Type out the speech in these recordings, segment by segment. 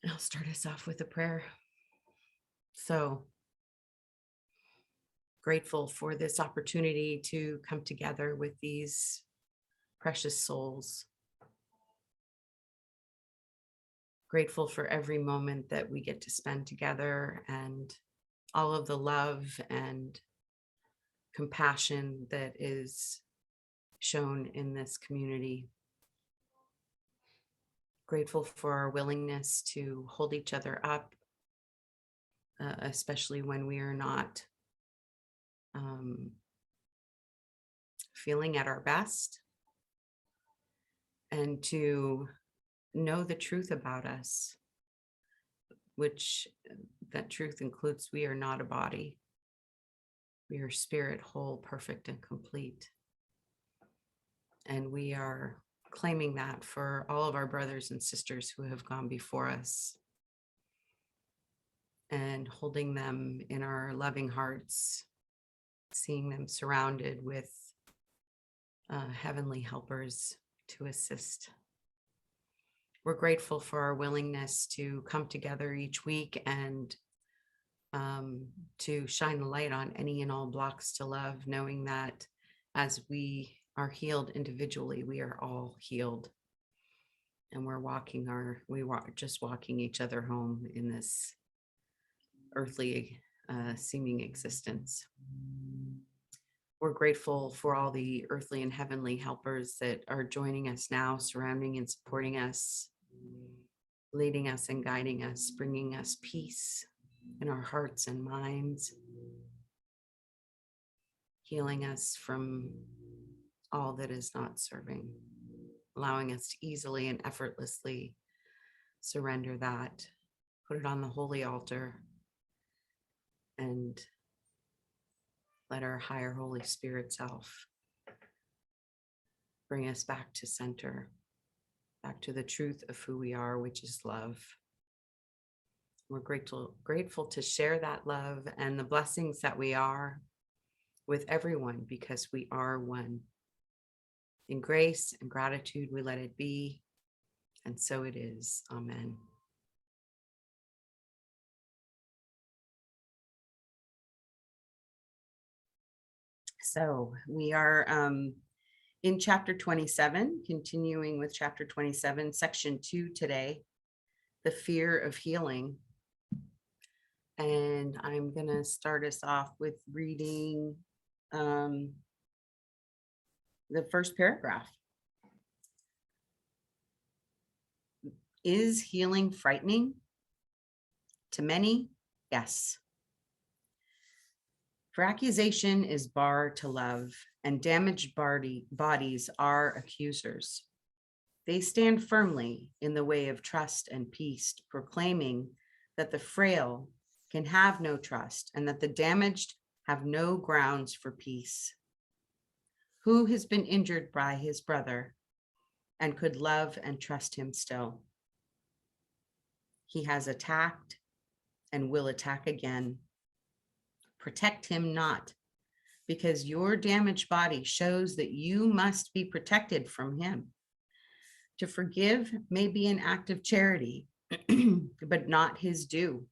I'll start us off with a prayer. So grateful for this opportunity to come together with these precious souls. Grateful for every moment that we get to spend together and all of the love and compassion that is shown in this community. Grateful for our willingness to hold each other up, especially when we are not feeling at our best, and to know the truth about us, which that truth includes we are not a body. We are spirit, whole, perfect, and complete. And we are claiming that for all of our brothers and sisters who have gone before us, and holding them in our loving hearts, seeing them surrounded with heavenly helpers to assist. We're grateful for our willingness to come together each week and to shine the light on any and all blocks to love, knowing that as we are healed individually, we are all healed. And we're just walking each other home in this earthly seeming existence. We're grateful for all the earthly and heavenly helpers that are joining us now, surrounding and supporting us, leading us and guiding us, bringing us peace in our hearts and minds, healing us from all that is not serving, allowing us to easily and effortlessly surrender that, put it on the holy altar, and let our higher Holy Spirit self bring us back to center, back to the truth of who we are, which is love. We're grateful to share that love and the blessings that we are with everyone, because we are one. In grace and gratitude, we let it be, and so it is. Amen. So we are in chapter 27, continuing with chapter 27, section 2 today, the fear of healing. And I'm going to start us off with reading the first paragraph. Is healing frightening? To many, yes. For accusation is bar to love, and damaged bodies are accusers. They stand firmly in the way of trust and peace, proclaiming that the frail can have no trust and that the damaged have no grounds for peace. Who has been injured by his brother and could love and trust him still? He has attacked and will attack again. Protect him not, because your damaged body shows that you must be protected from him. To forgive may be an act of charity, but not his due.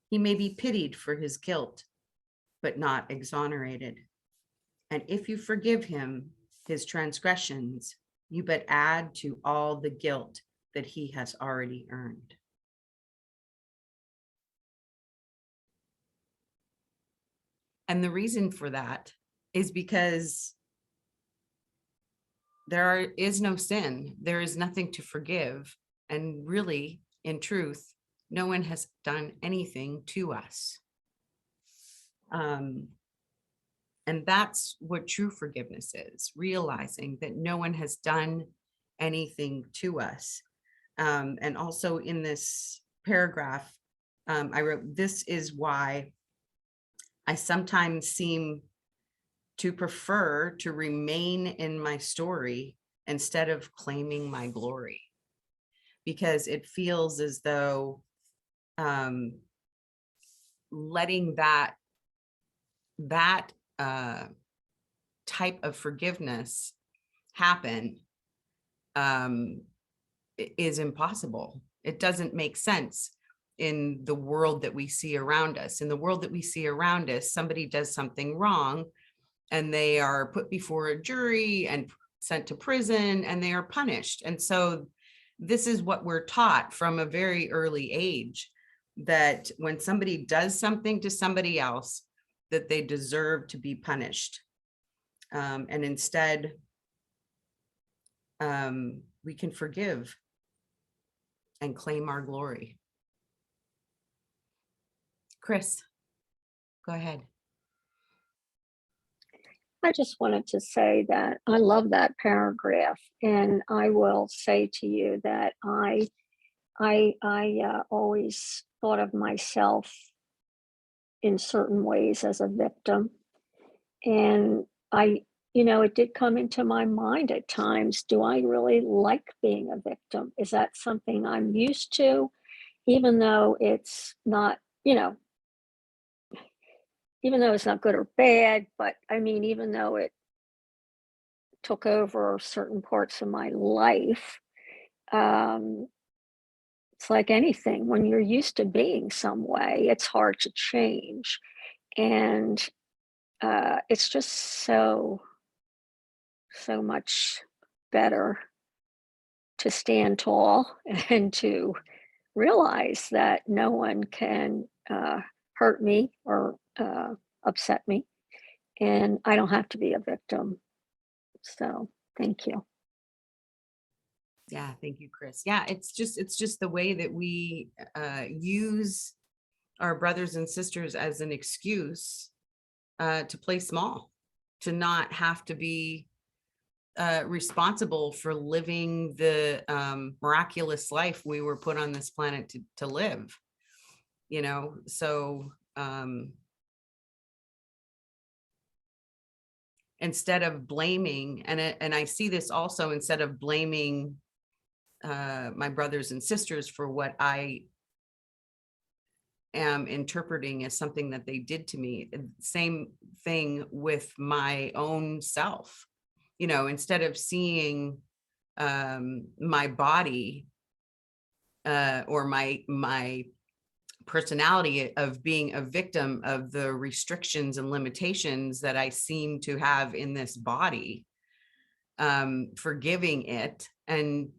He may be pitied for his guilt, but not exonerated. And if you forgive him his transgressions, you but add to all the guilt that he has already earned. And the reason for that is because there is no sin, there is nothing to forgive, and really, in truth, no one has done anything to us. And that's what true forgiveness is, realizing that no one has done anything to us. And also in this paragraph, I wrote, this is why I sometimes seem to prefer to remain in my story instead of claiming my glory, because it feels as though letting that type of forgiveness happen is impossible. It doesn't make sense in the world that we see around us. In the world that we see around us, somebody does something wrong and they are put before a jury and sent to prison and they are punished. And so this is what we're taught from a very early age, that when somebody does something to somebody else, that they deserve to be punished. And instead, we can forgive and claim our glory. Chris, go ahead. I just wanted to say that I love that paragraph, and I will say to you that I always thought of myself in certain ways as a victim, and it did come into my mind at times. Do I really like being a victim? Is that something I'm used to, even though it's not, even though it's not good or bad, but I mean, even though it took over certain parts of my life, um, it's like anything. When you're used to being some way, it's hard to change. And it's just so much better to stand tall and to realize that no one can hurt me or upset me. And I don't have to be a victim. So thank you. Yeah, thank you, Chris. Yeah, it's just the way that we use our brothers and sisters as an excuse to play small, to not have to be responsible for living the miraculous life we were put on this planet to live. So instead of blaming, and I see this also, instead of blaming my brothers and sisters for what I am interpreting as something that they did to me, same thing with my own self. Instead of seeing my body or my personality of being a victim of the restrictions and limitations that I seem to have in this body, forgiving it and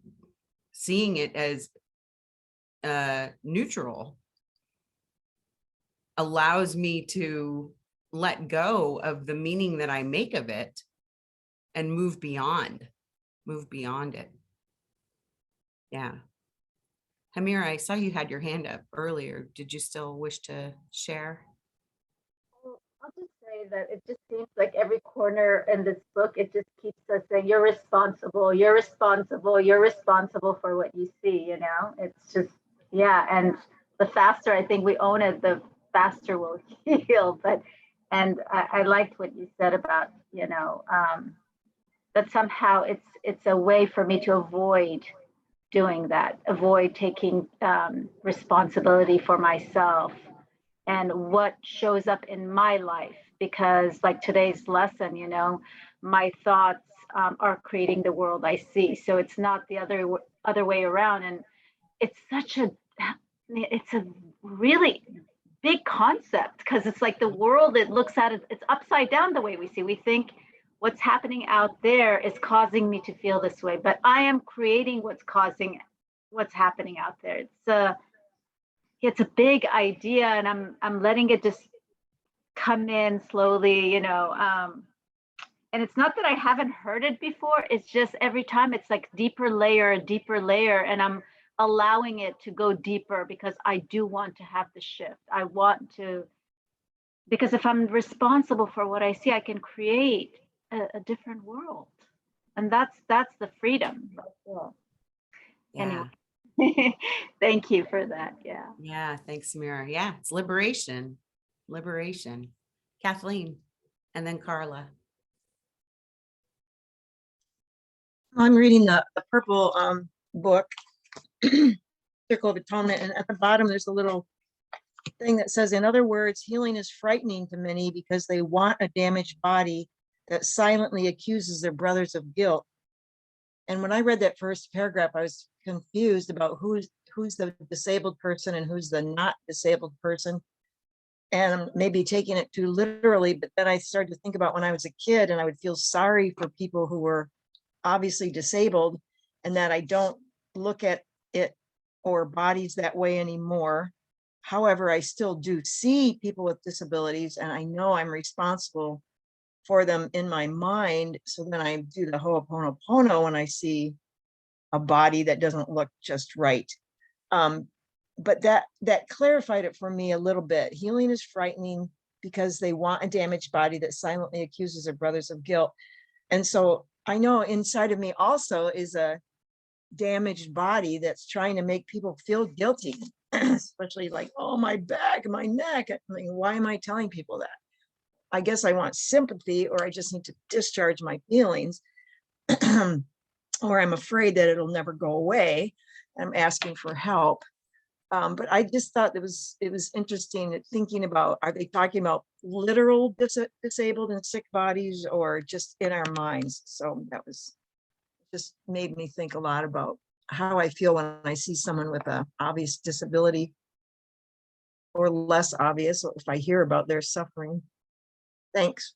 seeing it as neutral allows me to let go of the meaning that I make of it and move beyond it. Yeah. Hamira, I saw you had your hand up earlier. Did you still wish to share? Well, I'll just say that it just seems like every corner in this book, it just keeps us saying, you're responsible, you're responsible, you're responsible for what you see, It's just, yeah. And the faster I think we own it, the faster we'll heal. And I liked what you said about, that somehow it's a way for me to avoid doing that, avoid taking responsibility for myself and what shows up in my life. Because like today's lesson, my thoughts are creating the world I see. So it's not the other way around. And it's a really big concept, because it's like the world, it looks at it, it's upside down the way we see. We think what's happening out there is causing me to feel this way, but I am creating what's causing what's happening out there. It's a big idea, and I'm letting it just come in slowly, and it's not that I haven't heard it before. It's just every time it's like deeper layer, and I'm allowing it to go deeper because I do want to have the shift. I want to, because if I'm responsible for what I see, I can create a different world, and that's the freedom. Yeah. Anyway, thank you for that. Yeah, thanks, Samira. Yeah, it's liberation. Kathleen, and then Carla. I'm reading the purple book, Circle of Atonement, and at the bottom there's a little thing that says, in other words, healing is frightening to many because they want a damaged body that silently accuses their brothers of guilt. And when I read that first paragraph, I was confused about who's the disabled person and who's the not disabled person. And I'm maybe taking it too literally, but then I started to think about when I was a kid and I would feel sorry for people who were obviously disabled, and that I don't look at it or bodies that way anymore. However, I still do see people with disabilities, and I know I'm responsible for them in my mind. So then I do the Ho'oponopono when I see a body that doesn't look just right. But that clarified it for me a little bit. Healing is frightening because they want a damaged body that silently accuses their brothers of guilt. And so I know inside of me also is a damaged body that's trying to make people feel guilty, especially like, oh, my back, my neck. I mean, why am I telling people that? I guess I want sympathy, or I just need to discharge my feelings, or I'm afraid that it'll never go away. I'm asking for help. But I just thought it was interesting thinking about, are they talking about literal disabled and sick bodies or just in our minds? So that was just made me think a lot about how I feel when I see someone with a obvious disability or less obvious, if I hear about their suffering. Thanks.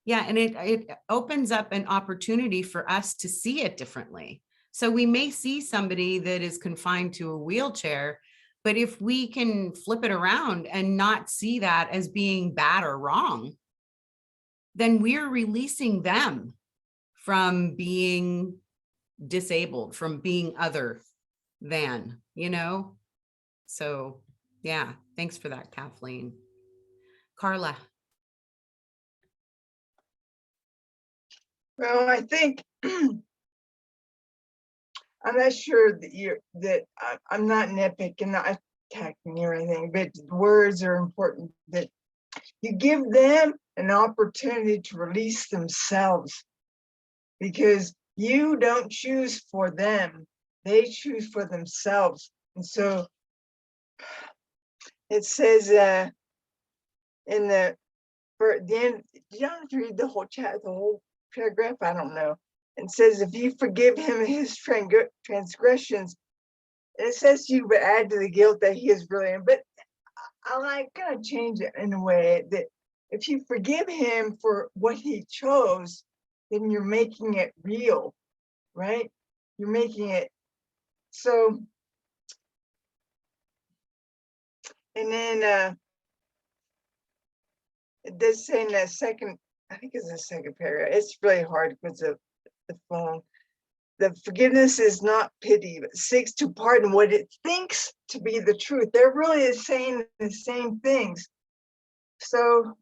Yeah, and it opens up an opportunity for us to see it differently. So we may see somebody that is confined to a wheelchair, but if we can flip it around and not see that as being bad or wrong, then we're releasing them from being disabled, from being other than, So yeah, thanks for that, Kathleen. Carla. Well, I think I'm not sure that I'm not nitpicking, not attacking you or anything, but words are important. That you give them an opportunity to release themselves, because you don't choose for them; they choose for themselves. And so it says in the end, you don't have to read the whole chat, the whole paragraph. I don't know. It says, if you forgive him his transgressions, it says you would add to the guilt that he is really in. But I like kind of change it in a way that if you forgive him for what he chose, then you're making it real, right? You're making it so. And then it does say in that second, I think it's the second paragraph. It's really hard because of the phone. The forgiveness is not pity, but seeks to pardon what it thinks to be the truth. They're really saying the same things. So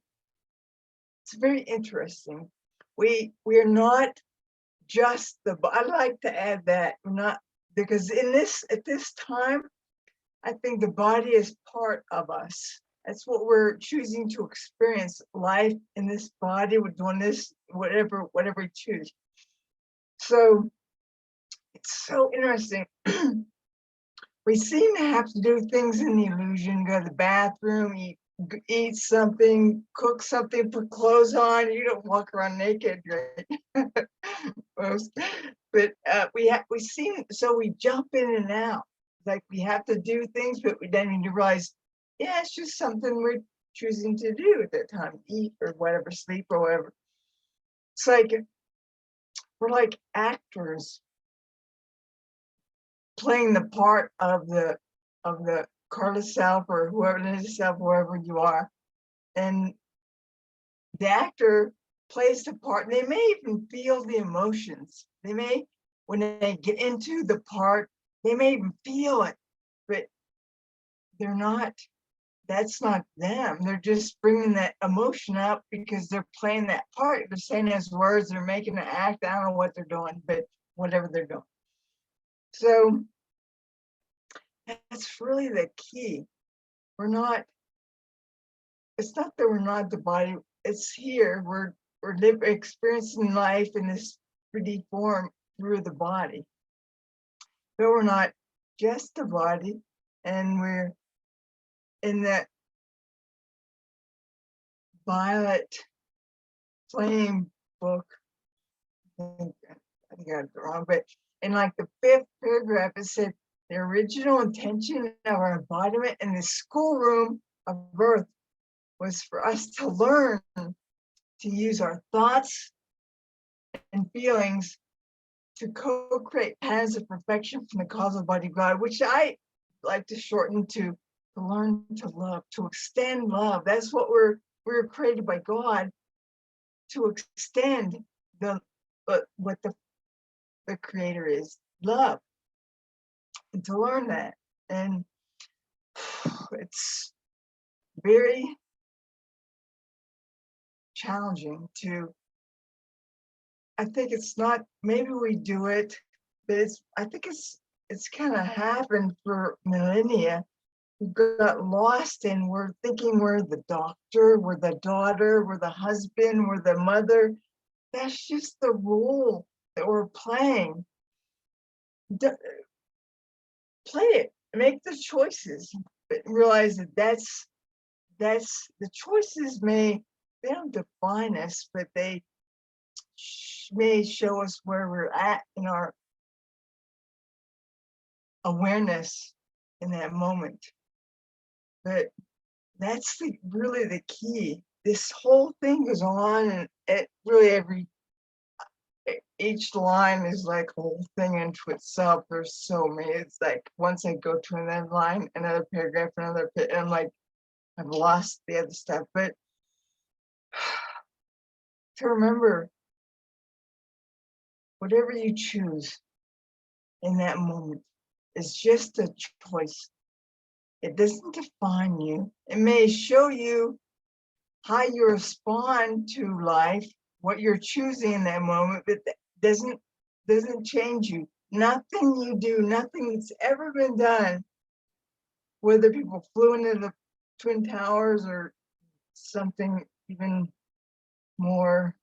it's very interesting. We are not just I'd like to add that we're not, because at this time, I think the body is part of us. That's what we're choosing to experience, life in this body. We're doing this, whatever we choose. So it's so interesting. We seem to have to do things in the illusion, go to the bathroom, eat something, cook something, put clothes on. You don't walk around naked, right? But we seem, so we jump in and out. Like we have to do things, but we then need to realize, yeah, it's just something we're choosing to do at that time, eat or whatever, sleep or whatever. It's like we're like actors playing the part of the Carla self or whoever it is self, wherever you are, and the actor plays the part. They may even feel the emotions. They may, when they get into the part, they may even feel it, but they're not. That's not them. They're just bringing that emotion up because they're playing that part. They're saying those words. They're making an act. I don't know what they're doing, but whatever they're doing. So that's really the key. We're not, it's not that we're not the body, it's here. We're experiencing life in this 3D form through the body. But we're not just the body, and we're in that violet flame book. I think I think I got it wrong, but in like the 5th paragraph, it said the original intention of our embodiment in the schoolroom of birth was for us to learn to use our thoughts and feelings to co-create paths of perfection from the causal body of God, which I like to shorten to learn to love, to extend love. That's what we were created by God to extend what the creator is, love, and to learn that. And it's very challenging I think it's not, maybe we do it, but I think it's kind of happened for millennia. We got lost and we're thinking we're the doctor, we're the daughter, we're the husband, we're the mother. That's just the role that we're playing. Play it, make the choices, but realize that's the choices they don't define us, but they may show us where we're at in our awareness in that moment. But that's really the key. This whole thing goes on, and it really each line is like a whole thing into itself. There's so many. It's like once I go to another line, another paragraph, and I'm like, I've lost the other stuff. But to remember, whatever you choose in that moment is just a choice. It doesn't define you. It may show you how you respond to life, what you're choosing in that moment, but that doesn't change you. Nothing you do, nothing that's ever been done, whether people flew into the Twin Towers or something even more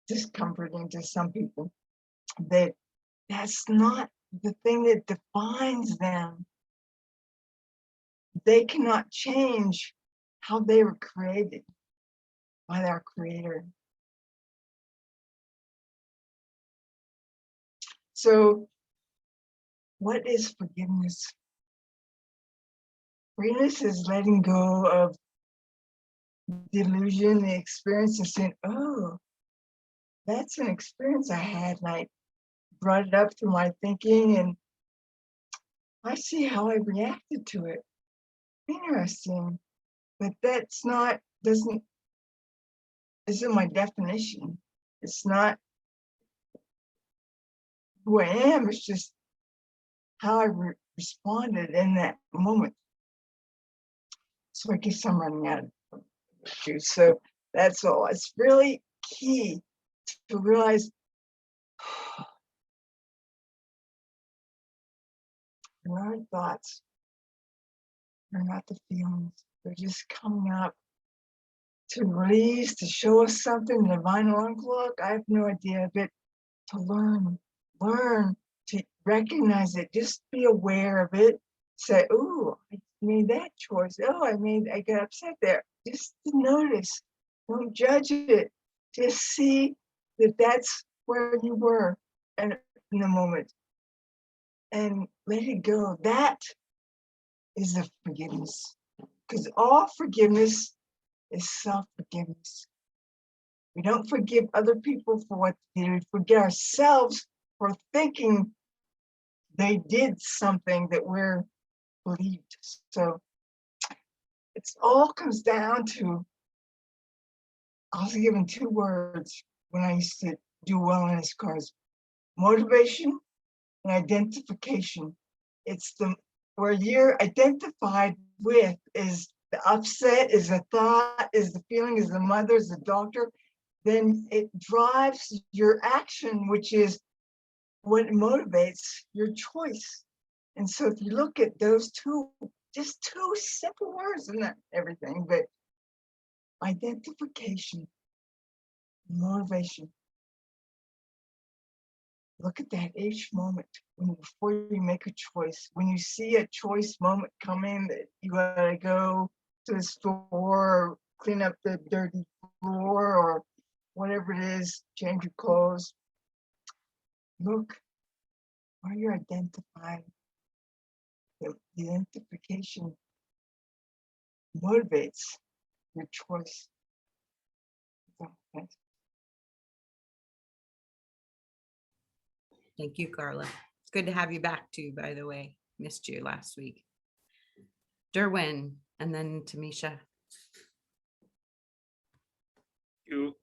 discomforting to some people, that's not the thing that defines them. They cannot change how they were created by our creator. So what is forgiveness? Forgiveness is letting go of delusion, the experience, and saying, oh, that's an experience I had, and I brought it up through my thinking, and I see how I reacted to it. Interesting, but that's not, isn't my definition. It's not who I am, it's just how I responded in that moment. So I guess I'm running out of juice. So that's all. It's really key to realize they're not thoughts, they're not the feelings, they're just coming up to release, to show us something, divine look, I have no idea, but to learn to recognize it, just be aware of it, say, oh, I made that choice. Oh, I got upset there. Just notice, don't judge it. Just see that that's where you were in the moment and let it go. That is the forgiveness, because all forgiveness is self-forgiveness. We don't forgive other people for what they did. We forgive ourselves for thinking they did something that we're believed. So it's all comes down to, I was given 2 words when I used to do wellness cards: motivation and identification. It's where you're identified with is the upset, is the thought, is the feeling, is the mother, is the doctor. Then it drives your action, which is what motivates your choice. And so if you look at those just 2 simple words, and not everything, but identification, motivation. Look at that each moment before you make a choice. When you see a choice moment come in that you gotta go to the store or clean up the dirty floor or whatever it is, change your clothes, look, how you're identifying. The identification motivates your choice. Okay. Thank you, Carla. It's good to have you back too, by the way. Missed you last week. Derwin, and then Tamisha. You,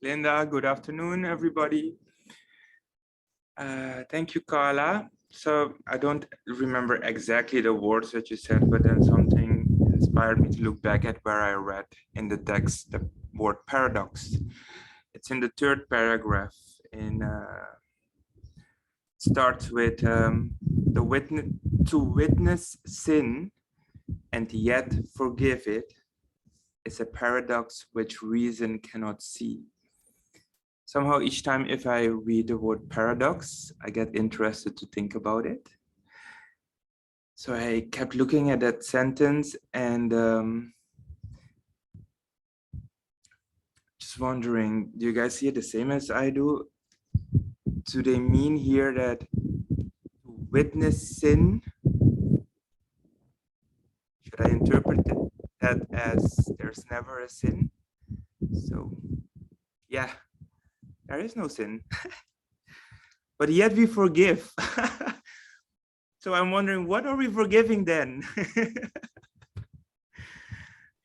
Linda. Good afternoon, everybody. Thank you, Carla. So I don't remember exactly the words that you said, but then something inspired me to look back at where I read in the text the word paradox. It's in the third paragraph. Starts with to witness sin and yet forgive it is a paradox which reason cannot see. Somehow each time if I read the word paradox, I get interested to think about it. So I kept looking at that sentence and just wondering, do you guys see it the same as I do? Do they mean here that to witness sin? Should I interpret that as there's never a sin? So yeah, there is no sin. But yet we forgive. So I'm wondering, what are we forgiving then?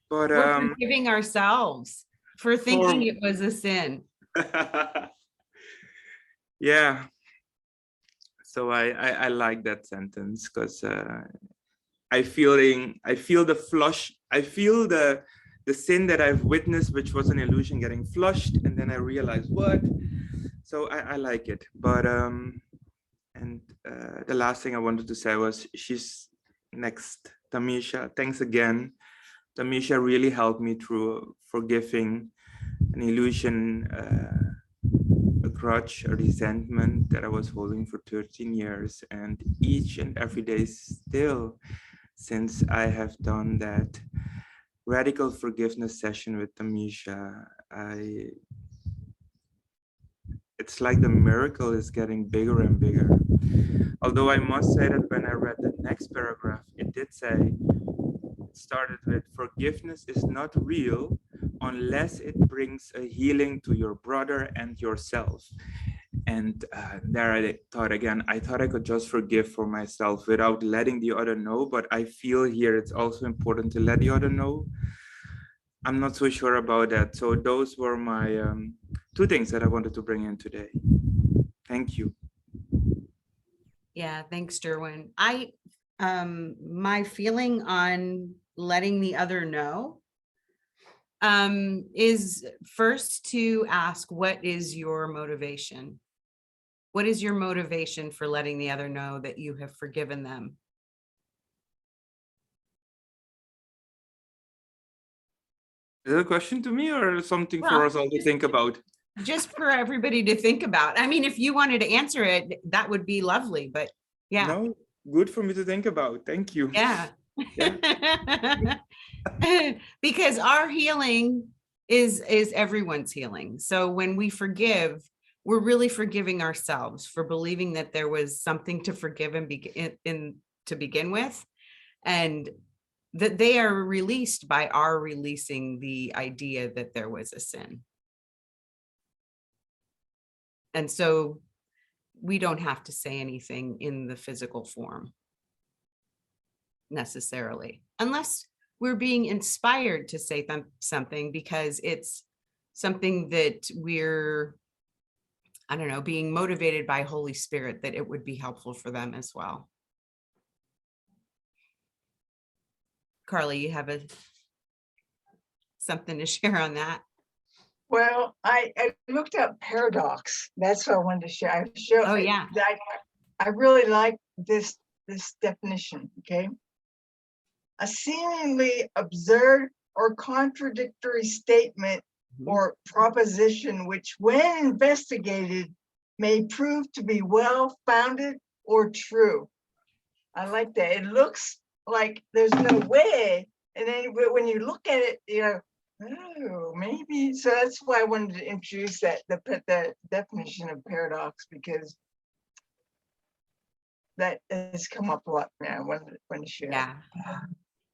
But We're forgiving ourselves for thinking it was a sin. Yeah. So I like that sentence because I feel the flush. I feel the sin that I've witnessed, which was an illusion, getting flushed, and then I realized what. So I like it. But and the last thing I wanted to say was she's next, Tamisha. Thanks again. Tamisha really helped me through forgiving an illusion, a grudge, a resentment that I was holding for 13 years. And each and every day still, since I have done that radical forgiveness session with Tamisha, it's like the miracle is getting bigger and bigger. Although I must say that when I read the next paragraph, it did say, it started with, forgiveness is not real unless it brings a healing to your brother and yourself. And there I thought again, I thought I could just forgive for myself without letting the other know, but I feel here it's also important to let the other know. I'm not so sure about that. So those were my two things that I wanted to bring in today. Thank you. Yeah, thanks, Derwin. My feeling on letting the other know is first to ask, what is your motivation? What is your motivation for letting the other know that you have forgiven them? Is it a question to me or something for Well, us all to think about? Just for everybody to think about. I mean, if you wanted to answer it, that would be lovely, but yeah. No, good for me to think about. Thank you. Yeah. Yeah. Because our healing is everyone's healing. So when we forgive, we're really forgiving ourselves for believing that there was something to forgive and to begin with, and that they are released by our releasing the idea that there was a sin. And so we don't have to say anything in the physical form necessarily, unless we're being inspired to say something because it's something that we're, I don't know, being motivated by Holy Spirit, that it would be helpful for them as well. Carly, you have something to share on that? Well, I looked up paradox. That's what I wanted to share. Oh, yeah. I really like this definition. Okay, a seemingly absurd or contradictory statement or proposition which, when investigated, may prove to be well-founded or true. I like that. It looks like there's no way, and then when you look at it, you know, oh, maybe. So that's why I wanted to introduce that the definition of paradox, because that has come up a lot now when to share. Yeah.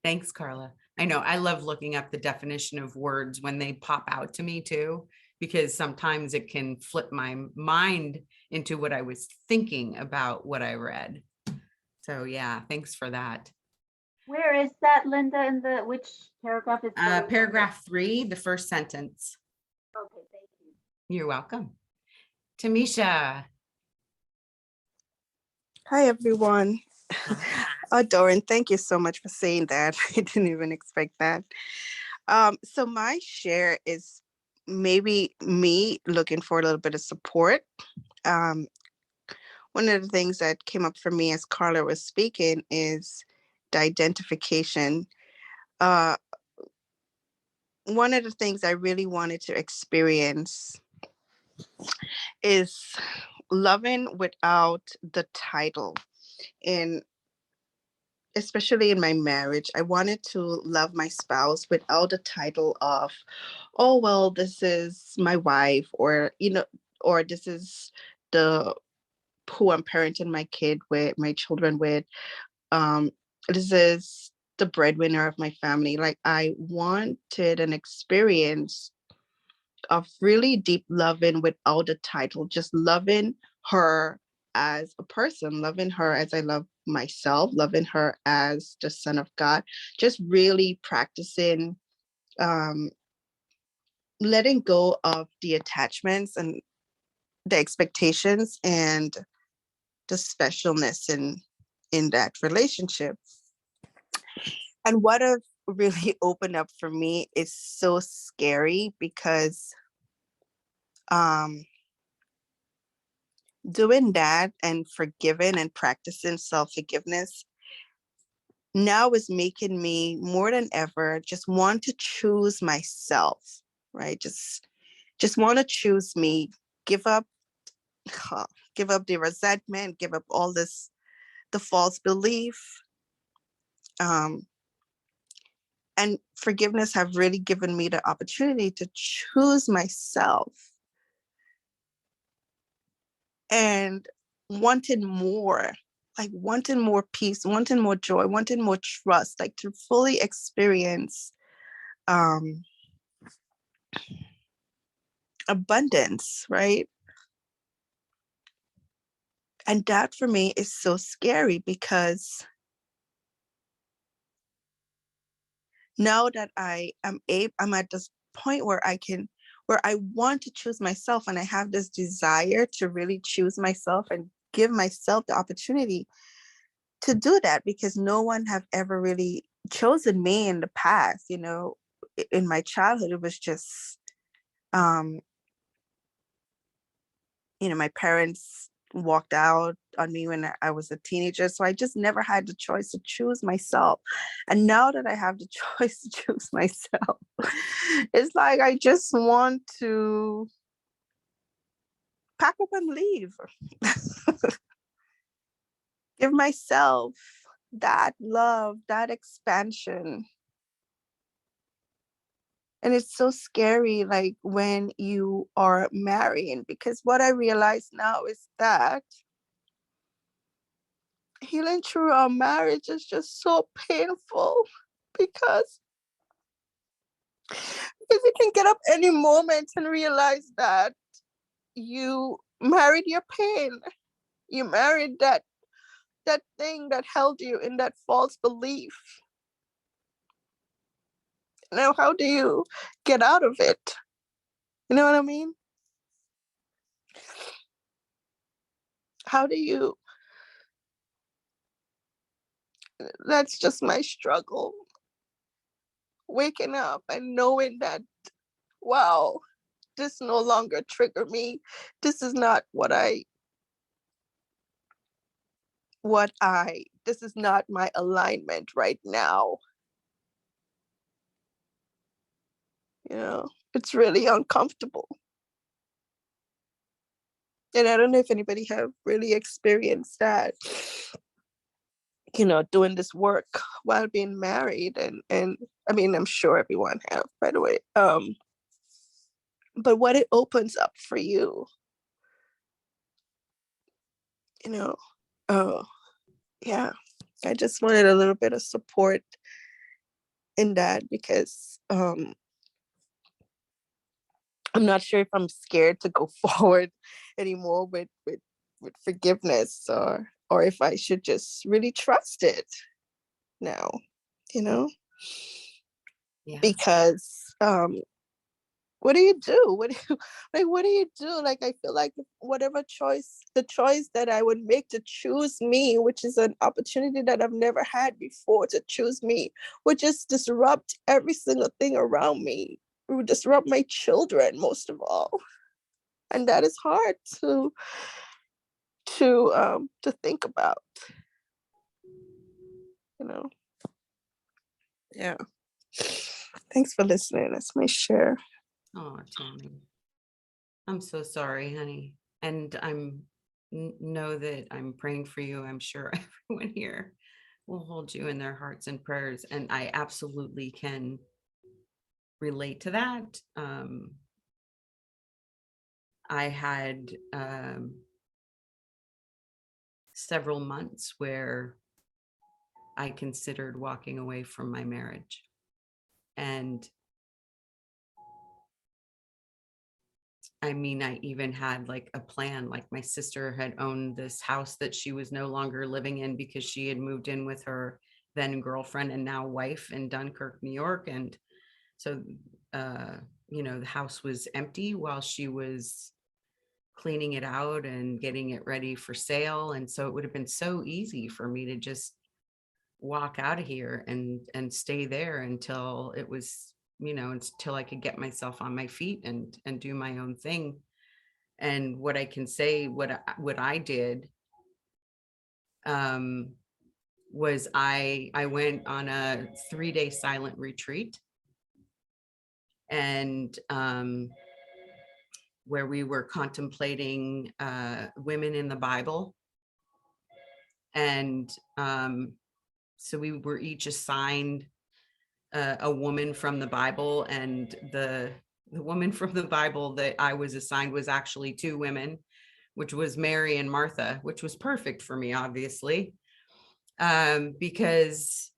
Thanks, Carla. I know I love looking up the definition of words when they pop out to me too, because sometimes it can flip my mind into what I was thinking about what I read. So yeah, thanks for that. Where is that, Linda, in which paragraph is that? Paragraph 3, the first sentence. Okay, thank you. You're welcome. Tamisha. Hi, everyone. Doran, thank you so much for saying that. I didn't even expect that. So my share is maybe me looking for a little bit of support. One of the things that came up for me as Carla was speaking is the identification. One of the things I really wanted to experience is loving without the title. And especially in my marriage, I wanted to love my spouse without the title of, oh, well, this is my wife, or, or this is the who I'm parenting my kid with, my children with. This is the breadwinner of my family. Like, I wanted an experience of really deep loving without a title, just loving her as a person, loving her as I love myself, loving her as the Son of God, just really practicing letting go of the attachments and the expectations and the specialness in that relationship. And what have really opened up for me is so scary, because doing that and forgiving and practicing self-forgiveness now is making me more than ever just want to choose myself, right? Just want to choose me, give up the resentment, give up all this, the false belief. And forgiveness have really given me the opportunity to choose myself and wanting more, like wanting more peace, wanting more joy, wanting more trust, like to fully experience abundance, right? And that for me is so scary, because now that I'm at this point where I want to choose myself, and I have this desire to really choose myself and give myself the opportunity to do that, because no one have ever really chosen me in the past. In my childhood, it was just, my parents walked out on me when I was a teenager. So I just never had the choice to choose myself. And now that I have the choice to choose myself, it's like I just want to pack up and leave. Give myself that love, that expansion. And it's so scary, like when you are marrying, because what I realize now is that healing through our marriage is just so painful, because you can get up any moment and realize that you married your pain. You married that thing that held you in that false belief. Now, how do you get out of it? You know what I mean? How do you? That's just my struggle. Waking up and knowing that, wow, this no longer trigger me. This is not this is not my alignment right now. It's really uncomfortable. And I don't know if anybody have really experienced that, doing this work while being married. And I mean, I'm sure everyone have, by the way. But what it opens up for you, yeah, I just wanted a little bit of support in that because I'm not sure if I'm scared to go forward anymore with forgiveness, or if I should just really trust it now, you know, Yeah. because what do you do? What do you, like, what do you do? Like, I feel like whatever choice, the choice that I would make to choose me, which is an opportunity that I've never had before to choose me, would just disrupt every single thing around me. It would disrupt my children most of all. And that is hard to think about, you know. Yeah. Thanks for listening. That's my share. Oh, Tammy. I'm so sorry, honey. And know that I'm praying for you. I'm sure everyone here will hold you in their hearts and prayers. And I absolutely can relate to that. I had several months where I considered walking away from my marriage. And I mean, I even had like a plan, like my sister had owned this house that she was no longer living in because she had moved in with her then girlfriend and now wife in Dunkirk, New York. And so, the house was empty while she was cleaning it out and getting it ready for sale. And so it would have been so easy for me to just walk out of here and stay there until it was, until I could get myself on my feet and do my own thing. And what I can say, what I did was I went on a 3-day silent retreat, and where we were contemplating women in the Bible. And so we were each assigned a woman from the Bible, and the woman from the Bible that I was assigned was actually 2 women, which was Mary and Martha, which was perfect for me, obviously, because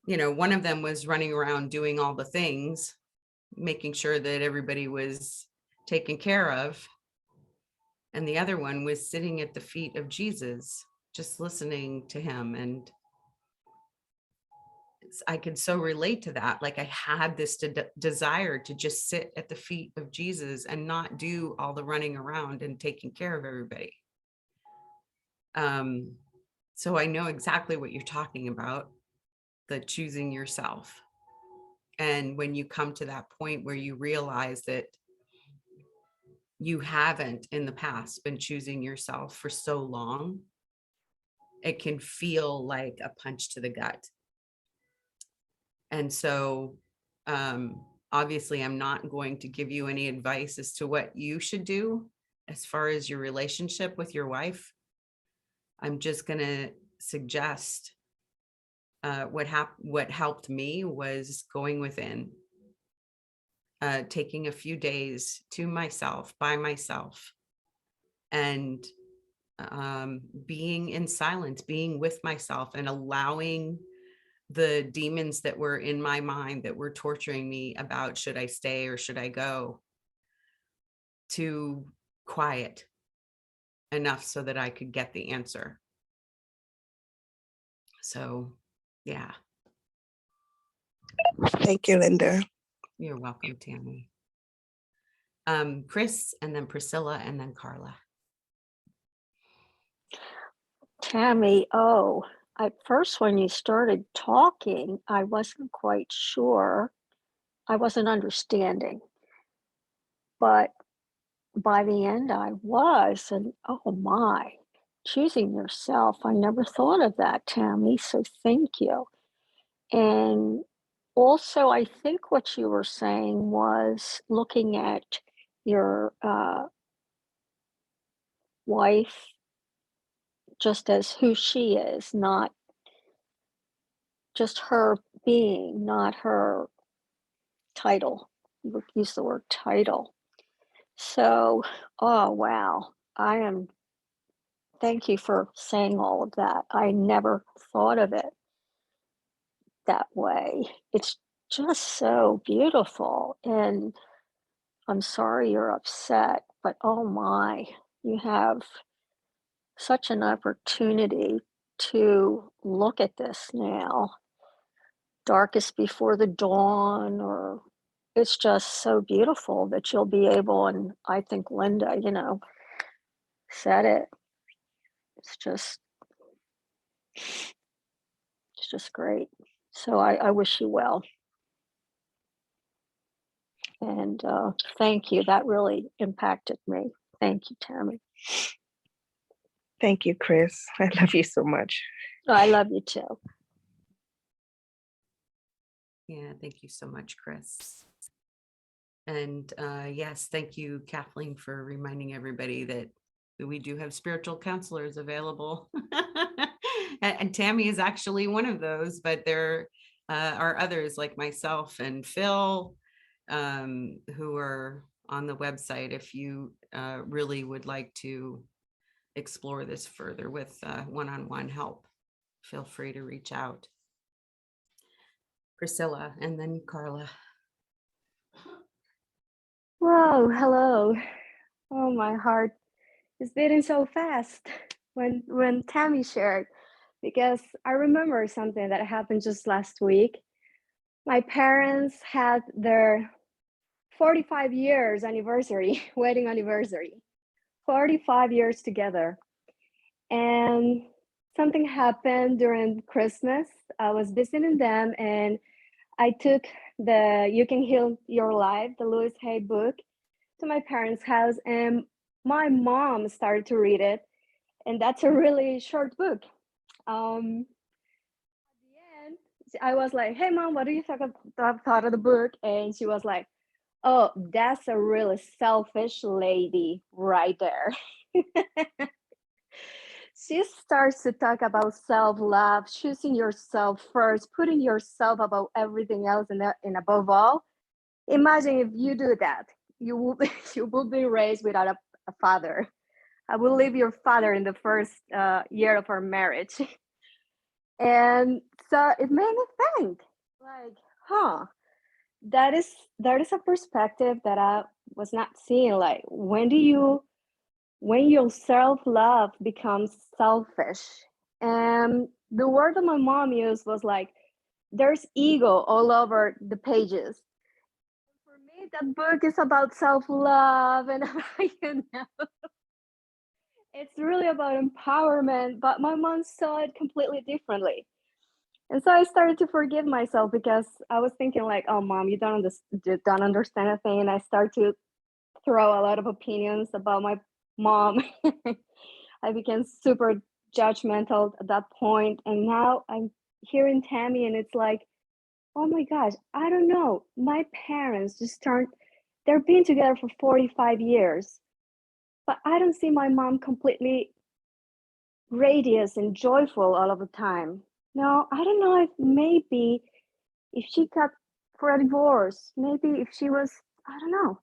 one of them was running around doing all the things, making sure that everybody was taken care of, and the other one was sitting at the feet of Jesus, just listening to him. And I could so relate to that. Like, I had this desire to just sit at the feet of Jesus and not do all the running around and taking care of everybody. So I know exactly what you're talking about, the choosing yourself. And when you come to that point where you realize that you haven't in the past been choosing yourself for so long, it can feel like a punch to the gut. And so, obviously, I'm not going to give you any advice as to what you should do as far as your relationship with your wife. I'm just going to suggest what helped me was going within, taking a few days to myself, by myself, and being in silence, being with myself, and allowing the demons that were in my mind that were torturing me about should I stay or should I go, to quiet enough so that I could get the answer. So, yeah. Thank you, Linda. You're welcome, Tammy. Chris, and then Priscilla, and then Carla. Tammy, at first when you started talking, I wasn't quite sure. I wasn't understanding. But by the end I was, and oh my, choosing yourself. I never thought of that, Tammy, so thank you. And also, I think what you were saying was looking at your wife just as who she is, not just her being, not her title. You use the word title. So, oh wow, I am thank you for saying all of that. I never thought of it that way. It's just so beautiful. And I'm sorry you're upset, but oh my, you have such an opportunity to look at this now. Darkest before the dawn, or it's just so beautiful that you'll be able, and I think Linda, said it. It's just great. So I wish you well. And thank you. That really impacted me. Thank you, Tammy. Thank you, Chris. I love you so much. Oh, I love you too. Yeah, thank you so much, Chris. And yes, thank you, Kathleen, for reminding everybody that we do have spiritual counselors available. And Tammy is actually one of those, but there are others like myself and Phil who are on the website if you really would like to explore this further with one-on-one help. Feel free to reach out. Priscilla and then Carla. Whoa, hello. Oh, my heart is beating so fast when Tammy shared, because I remember something that happened just last week. My parents had their 45 years anniversary, wedding anniversary, 45 years together. And something happened during Christmas. I was visiting them and I took the You Can Heal Your Life, the Louise Hay book, to my parents' house, and my mom started to read it. And that's a really short book. At the end, I was like, "Hey, Mom, what do you thought of the book?" And she was like, "Oh, that's a really selfish lady right there." She starts to talk about self-love, choosing yourself first, putting yourself above everything else, and above all, imagine if you do that, you will be raised without a father. I will leave your father in the first year of our marriage. And so it made me think, like, that is a perspective that I was not seeing. Like, when your self-love becomes selfish? And the word that my mom used was like, there's ego all over the pages. For me, that book is about self-love and it's really about empowerment, but my mom saw it completely differently. And so I started to forgive myself, because I was thinking like, oh, Mom, you don't understand a thing. And I started to throw a lot of opinions about my mom. I became super judgmental at that point. And now I'm hearing Tammy and it's like, oh my gosh, I don't know. My parents they're been together for 45 years, but I don't see my mom completely radiant and joyful all of the time. No, I don't know if she got for a divorce, maybe if she was, I don't know.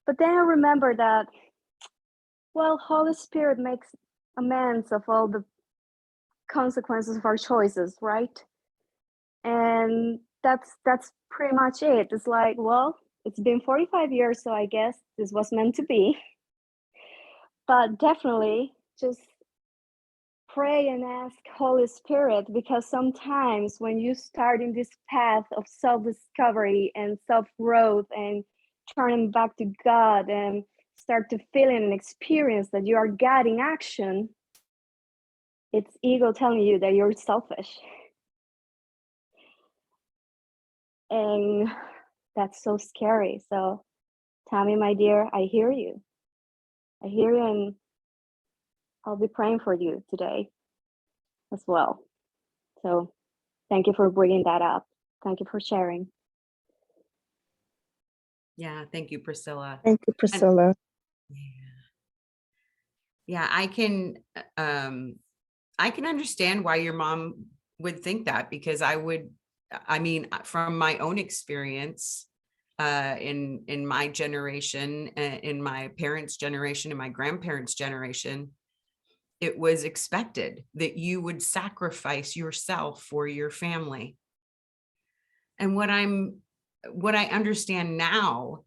But then I remember that, well, Holy Spirit makes amends of all the consequences of our choices, right? And that's pretty much it. It's like, well, it's been 45 years, so I guess this was meant to be. But definitely just pray and ask Holy Spirit, because sometimes when you start in this path of self-discovery and self-growth and turning back to God and start to feel and experience that you are God in action, it's ego telling you that you're selfish. And that's so scary. So, Tammy, my dear, I hear you. And I'll be praying for you today as well. So thank you for bringing that up. Thank you for sharing. Yeah, thank you, Priscilla. Thank you, Priscilla. Yeah, I can understand why your mom would think that, because from my own experience, in my generation, in my parents' generation, in my grandparents' generation, it was expected that you would sacrifice yourself for your family. And what I understand now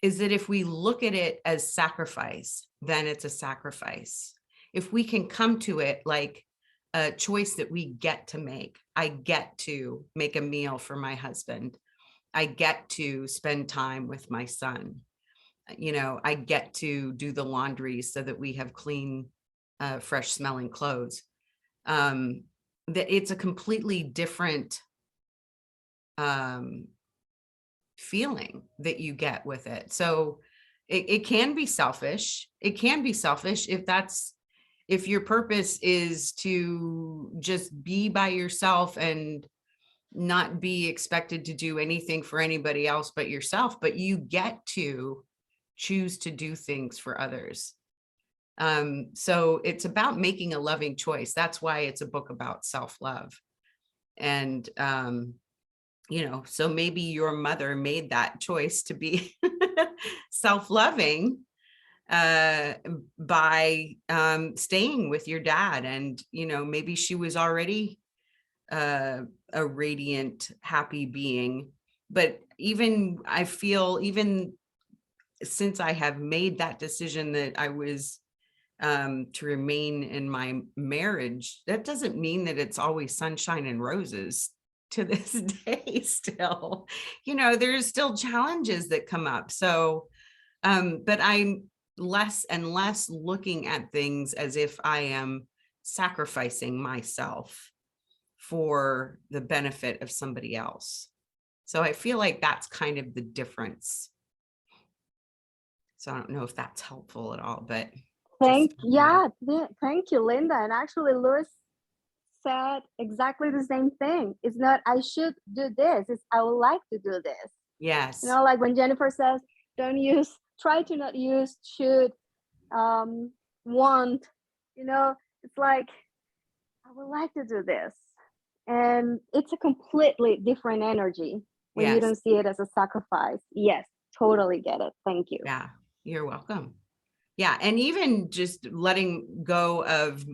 is that if we look at it as sacrifice, then it's a sacrifice. If we can come to it like a choice that we get to make, I get to make a meal for my husband. I get to spend time with my son. You know, I get to do the laundry so that we have clean, fresh smelling clothes. That it's a completely different feeling that you get with it. So it can be selfish. It can be selfish if your purpose is to just be by yourself and not be expected to do anything for anybody else but yourself, but you get to choose to do things for others. So it's about making a loving choice. That's why it's a book about self-love. And, you know, so maybe your mother made that choice to be self-loving by staying with your dad. And, you know, maybe she was already a radiant, happy being. But I feel even since I have made that decision that I was to remain in my marriage, that doesn't mean that it's always sunshine and roses to this day still. You know, there's still challenges that come up. So, but I'm less and less looking at things as if I am sacrificing myself for the benefit of somebody else. So I feel like that's kind of the difference. So I don't know if that's helpful at all, but Thank you, Linda. And actually, Louis said exactly the same thing. It's not I should do this, it's I would like to do this. yes. You know, like when Jennifer says, try to not use should, want, you know, it's like, I would like to do this. And it's a completely different energy when you Yes. don't see it as a sacrifice. Yes, totally get it. Thank you. Yeah, you're welcome. Yeah, and even just letting go of,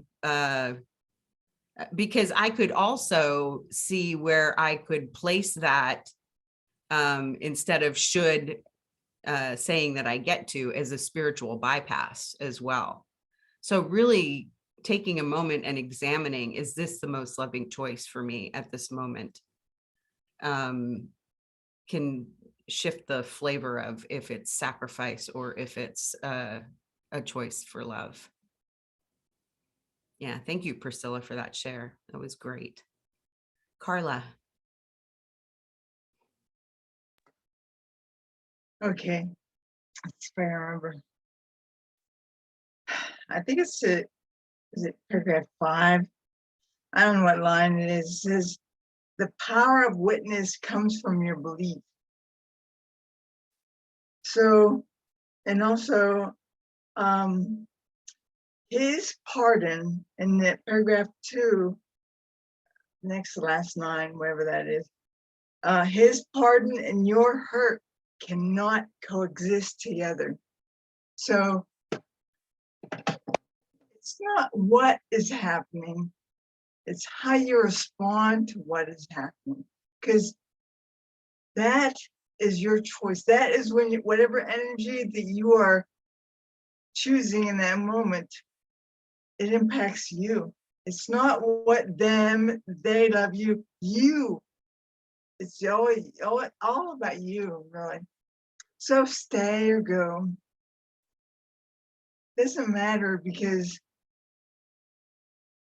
because I could also see where I could place that instead of should, saying that I get to, as a spiritual bypass as well. So really taking a moment and examining, is this the most loving choice for me at this moment? Can shift the flavor of if it's sacrifice or if it's a choice for love. Yeah, thank you, Priscilla, for that share. That was great. Carla. Okay, let's see if I remember. I think is it paragraph 5? I don't know what line it is. It says, the power of witness comes from your belief. So, and also, his pardon in that paragraph 2, next to last line, whatever that is, his pardon and your hurt cannot coexist together. So it's not what is happening, it's how you respond to what is happening, because that is your choice. That is when whatever energy that you are choosing in that moment, it impacts you. It's not what they love you, it's all about you, really. So stay or go, doesn't matter, because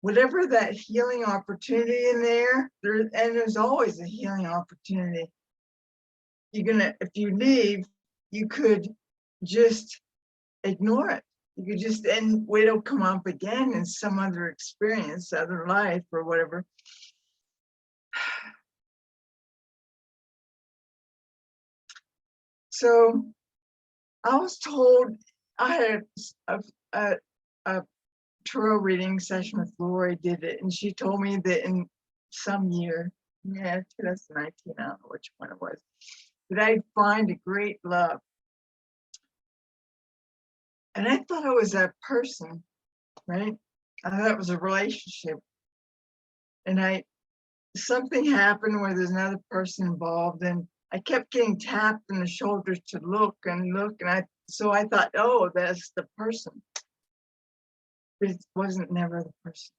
whatever that healing opportunity in there's always a healing opportunity. If you leave, you could just ignore it. You could just, and wait, it'll come up again in some other experience, other life or whatever. So I was told, I had a tarot reading session with Lori, did it, and she told me that in some year, 2019, I don't know which one it was, that I'd find a great love. And I thought I was that person, right? I thought it was a relationship. And something happened where there's another person involved, and I kept getting tapped in the shoulders to look and look, and so I thought, oh, that's the person. But it wasn't never the person.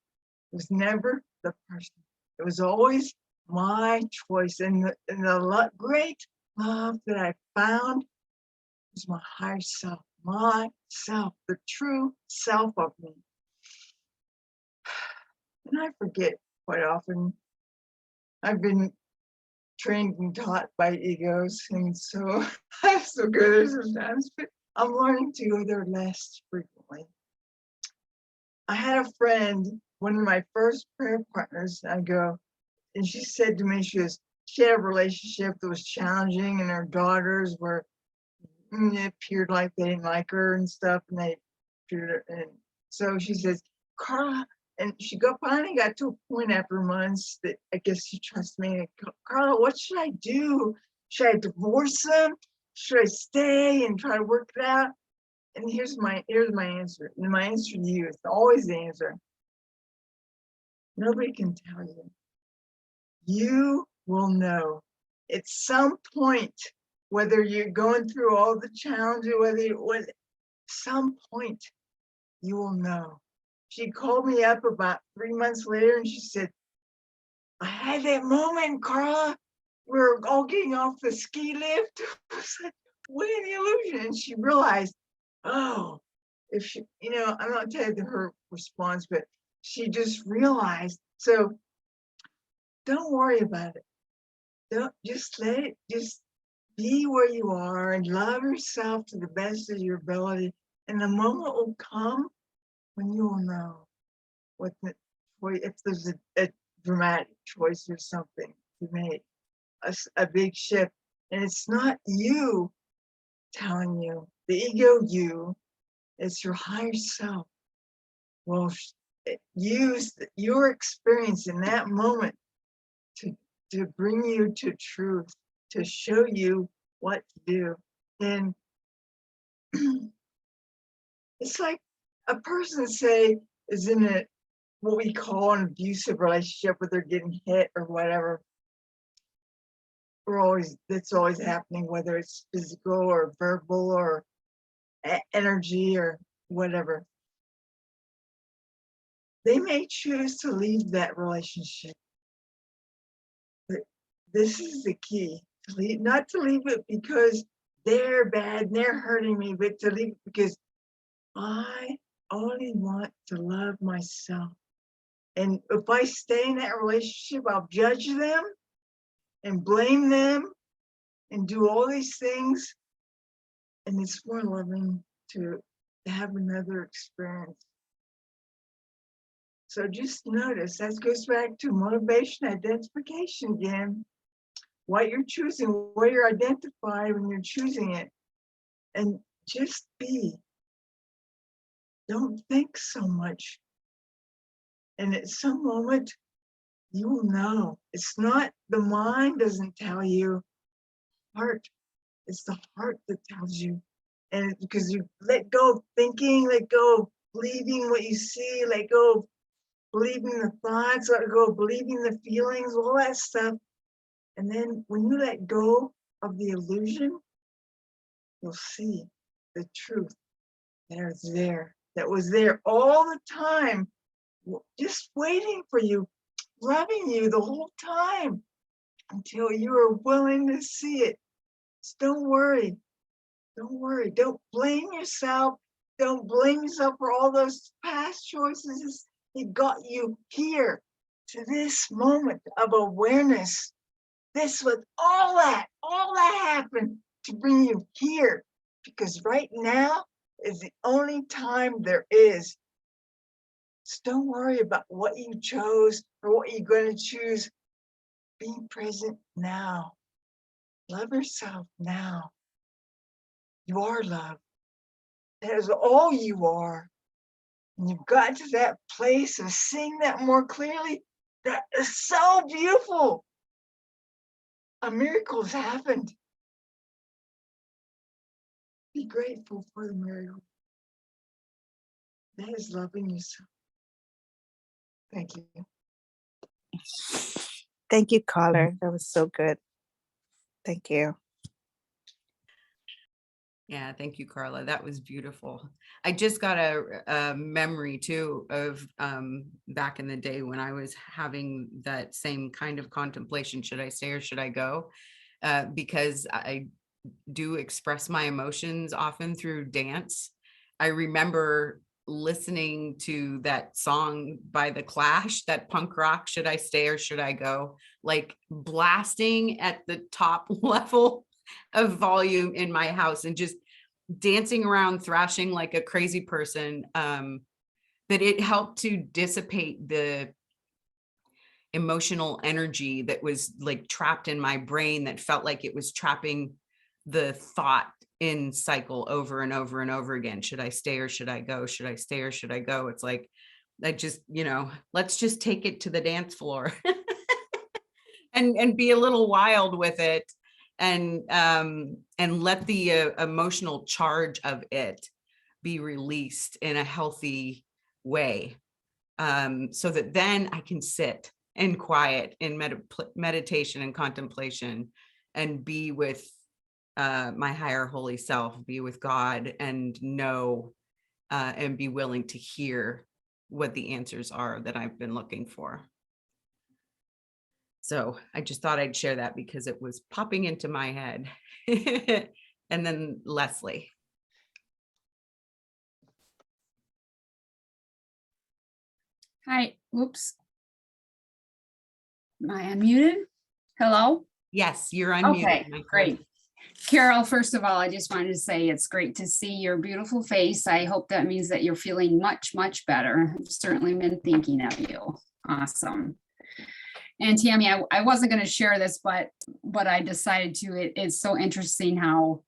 It was never the person. It was always my choice. And the great love that I found was my higher self, myself, the true self of me. And I forget quite often. I've been trained and taught by egos, and so I'm so good at it sometimes, but I'm learning to go there less frequently. I had a friend, one of my first prayer partners, I go, and she said to me, she had a relationship that was challenging, and her daughters were, it appeared like they didn't like her and stuff, and they treated her, and so she says, Carla, and she finally got to a point after months that I guess she trusts me. Carla, what should I do? Should I divorce them? Should I stay and try to work it out? And here's my answer. And my answer to you is always the answer. Nobody can tell you. You will know at some point, whether you're going through all the challenges, some point you will know. She called me up about 3 months later and she said, I had that moment, Carla. We were all getting off the ski lift. I was like, what an illusion. And she realized, oh, if she, I'm not telling you her response, but she just realized. So don't worry about it. Don't just let it just be where you are and love yourself to the best of your ability. And the moment will come when you will know if there's a dramatic choice or something to make, a big shift. And it's not you telling you, the ego you, it's your higher self will use your experience in that moment to bring you to truth, to show you what to do. And it's like a person, say, is in what we call an abusive relationship where they're getting hit or whatever. That's always happening, whether it's physical or verbal or energy or whatever. They may choose to leave that relationship. But this is the key, not to leave it because they're bad and they're hurting me, but to leave it because I only want to love myself. And if I stay in that relationship, I'll judge them and blame them and do all these things. And it's more loving to have another experience. So just notice, that goes back to motivation identification again. What you're choosing, where you're identified when you're choosing it. And just be. Don't think so much. And at some moment, you will know. It's not, the mind doesn't tell you. Heart. It's the heart that tells you. And because you let go of thinking, let go of believing what you see, let go of believing the thoughts, let go of believing the feelings, all that stuff. And then when you let go of the illusion, you'll see the truth that was there all the time, just waiting for you, loving you the whole time until you are willing to see it. So don't worry. Don't worry. Don't blame yourself. Don't blame yourself for all those past choices. It got you here to this moment of awareness. This was all that happened to bring you here, because right now is the only time there is. So don't worry about what you chose or what you're going to choose. Be present now. Love yourself now. You are love. That is all you are. And you've got to that place of seeing that more clearly. That is so beautiful. A miracle has happened. Be grateful for the miracle. That is loving yourself. Thank you. Thank you, caller. That was so good. Thank you. Yeah, thank you, Carla. That was beautiful. I just got a memory too of back in the day when I was having that same kind of contemplation. Should I stay or should I go? Because I do express my emotions often through dance. I remember listening to that song by The Clash, that punk rock, Should I Stay or Should I Go? Like blasting at the top level of volume in my house and just dancing around, thrashing like a crazy person. That it helped to dissipate the emotional energy that was like trapped in my brain, that felt like it was trapping the thought in cycle over and over and over again. Should I stay or should I go? Should I stay or should I go? It's like, I just, let's just take it to the dance floor and be a little wild with it, and let the emotional charge of it be released in a healthy way, so that then I can sit in quiet in meditation and contemplation and be with my higher holy self, be with God, and know and be willing to hear what the answers are that I've been looking for. So I just thought I'd share that because it was popping into my head. And then Leslie. Hi, whoops. Am I unmuted? Hello? Yes, you're unmuted. Okay, my friend. great. Carol, first of all, I just wanted to say it's great to see your beautiful face. I hope that means that you're feeling much, much better. I've certainly been thinking of you. Awesome. And Tammy, I wasn't going to share this, but I decided to. It's so interesting how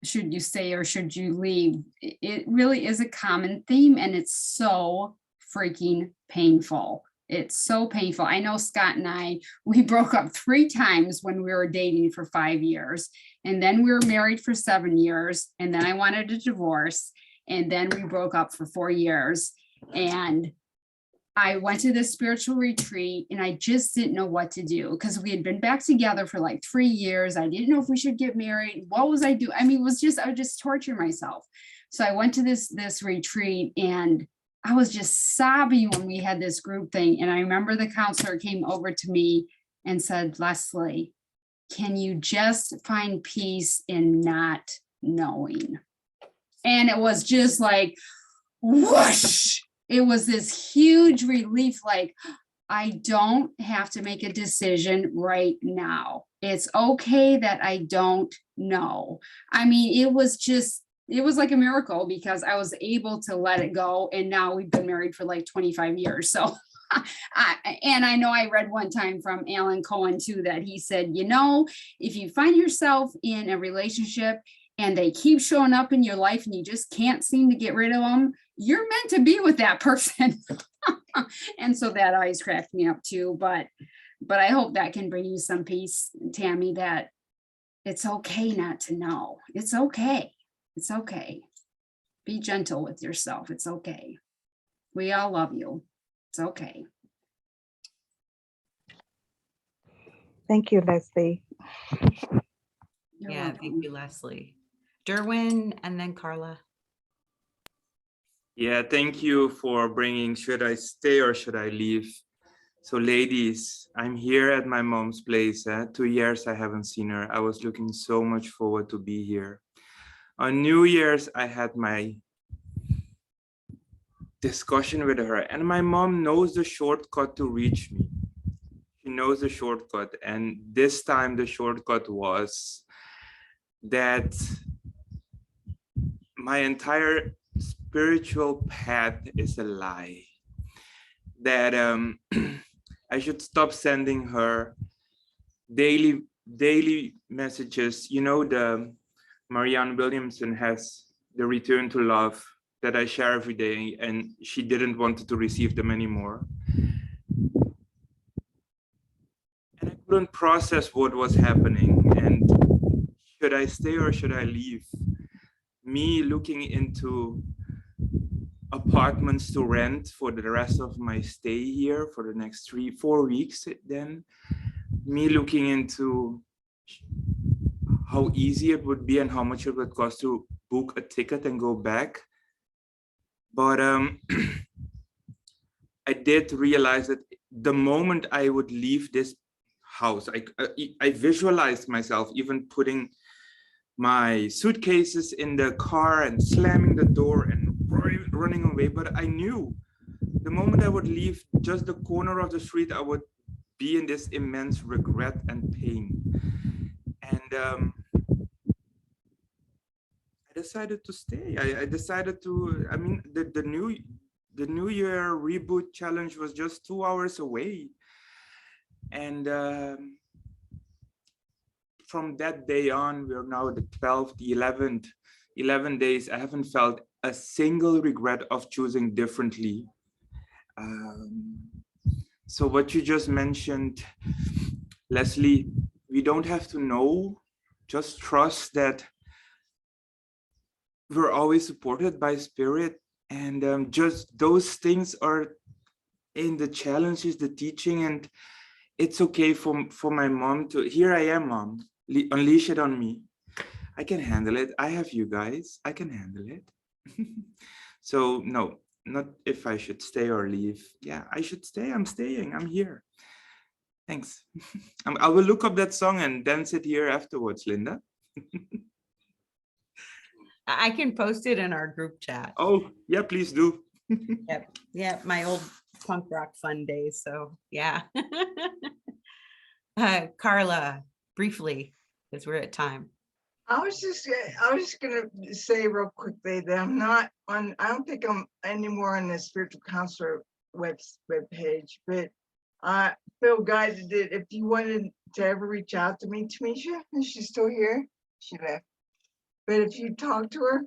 should you stay or should you leave? It really is a common theme, and it's so freaking painful. It's so painful. I know Scott and we broke up 3 times when we were dating for 5 years. And then we were married for 7 years. And then I wanted a divorce. And then we broke up for 4 years. And I went to this spiritual retreat and I just didn't know what to do because we had been back together for like 3 years. I didn't know if we should get married. What was I doing? I mean, I would just torture myself. So I went to this retreat and I was just sobbing when we had this group thing. And I remember the counselor came over to me and said, Leslie, can you just find peace in not knowing? And it was just like, whoosh. It was this huge relief. Like, I don't have to make a decision right now. It's okay that I don't know. I mean, it was like a miracle because I was able to let it go. And now we've been married for like 25 years. So, and I know I read one time from Alan Cohen too, that he said, if you find yourself in a relationship and they keep showing up in your life and you just can't seem to get rid of them, you're meant to be with that person. And so that always cracked me up too. But I hope that can bring you some peace, Tammy, that it's okay not to know. It's okay. It's okay. Be gentle with yourself. It's okay. We all love you. It's okay. Thank you, Leslie. You're Yeah, welcome. thank you, Leslie. Derwin and then Carla. Yeah, thank you for bringing Should I Stay or Should I Leave? So ladies, I'm here at my mom's place. 2 years I haven't seen her. I was looking so much forward to be here. On New Year's, I had my discussion with her, and my mom knows the shortcut to reach me. She knows the shortcut, and this time the shortcut was that my entire spiritual path is a lie. That I should stop sending her daily messages. The Marianne Williamson has the Return to Love that I share every day, and she didn't want to receive them anymore. And I couldn't process what was happening. And should I stay or should I leave? Me looking into apartments to rent for the rest of my stay here for the next 3-4 weeks. Then me looking into how easy it would be and how much it would cost to book a ticket and go back. But I did realize that the moment I would leave this house, I visualized myself even putting my suitcases in the car and slamming the door and running away. But I knew the moment I would leave just the corner of the street, I would be in this immense regret and pain. And I decided to stay. I decided to, I mean, the New Year reboot challenge was just 2 hours away. And from that day on, we're now the 12th, the 11th, 11 days. I haven't felt a single regret of choosing differently. So what you just mentioned, Leslie, we don't have to know, just trust that we're always supported by spirit. And just those things are in the challenges, the teaching, and it's okay for my mom to, here I am, Mom, unleash it on me. I can handle it. I have you guys. I can handle it. So no, not if I should stay or leave. Yeah, I should stay. I'm staying. I'm here. Thanks. I will look up that song and dance it here afterwards, Linda. I can post it in our group chat. Oh, yeah, please do. Yep. Yeah, my old punk rock fun days. So yeah. Carla, briefly, because we're at time. I was just gonna say real quickly that I'm not on, I don't think I'm anymore on the spiritual counselor web page, but I feel guided that if you wanted to ever reach out to me, Tamisha, is she still here? She left. But if you talk to her,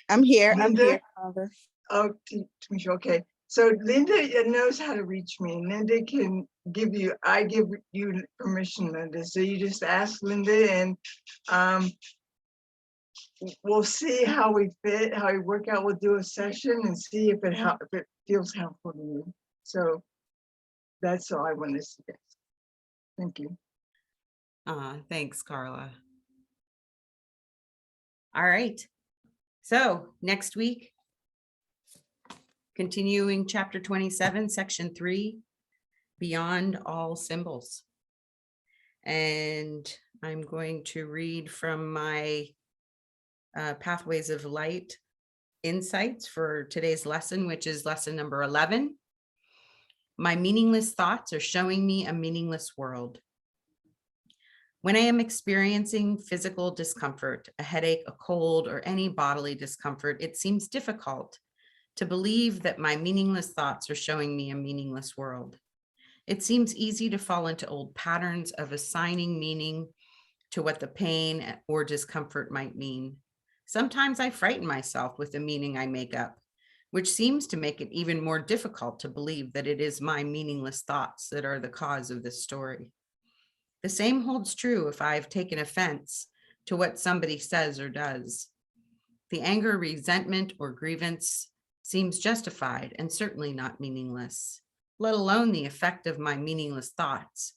I'm here. I'm Linda? here. Father. oh, Tamisha, okay. So Linda knows how to reach me. Linda can give you, I give you permission, Linda. So you just ask Linda, and we'll see how we fit, how we work out. We'll do a session and see if it feels helpful to you. So that's all I want to say. Thank you. Thanks, Carla. All right. So next week, continuing chapter 27, section 3, Beyond All Symbols. And I'm going to read from my Pathways of Light insights for today's lesson, which is lesson number 11. My meaningless thoughts are showing me a meaningless world. When I am experiencing physical discomfort, a headache, a cold, or any bodily discomfort, it seems difficult to believe that my meaningless thoughts are showing me a meaningless world. It seems easy to fall into old patterns of assigning meaning to what the pain or discomfort might mean. Sometimes I frighten myself with the meaning I make up, which seems to make it even more difficult to believe that it is my meaningless thoughts that are the cause of this story. The same holds true if I've taken offense to what somebody says or does. The anger, resentment, or grievance seems justified and certainly not meaningless, let alone the effect of my meaningless thoughts.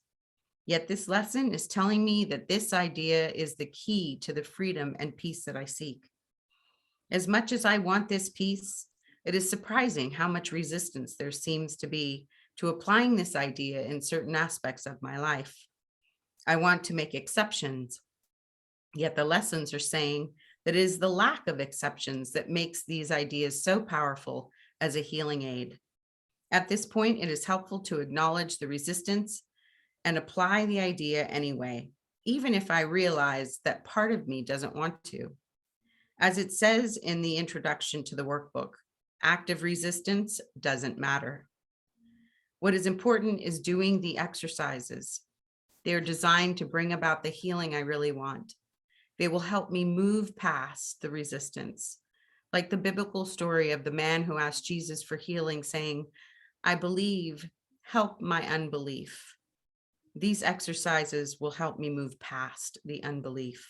Yet this lesson is telling me that this idea is the key to the freedom and peace that I seek. As much as I want this peace, it is surprising how much resistance there seems to be to applying this idea in certain aspects of my life. I want to make exceptions, yet the lessons are saying that it is the lack of exceptions that makes these ideas so powerful as a healing aid. At this point, it is helpful to acknowledge the resistance and apply the idea anyway, even if I realize that part of me doesn't want to. As it says in the introduction to the workbook, active resistance doesn't matter. What is important is doing the exercises. They're designed to bring about the healing I really want. They will help me move past the resistance. Like the biblical story of the man who asked Jesus for healing, saying, I believe, help my unbelief. These exercises will help me move past the unbelief.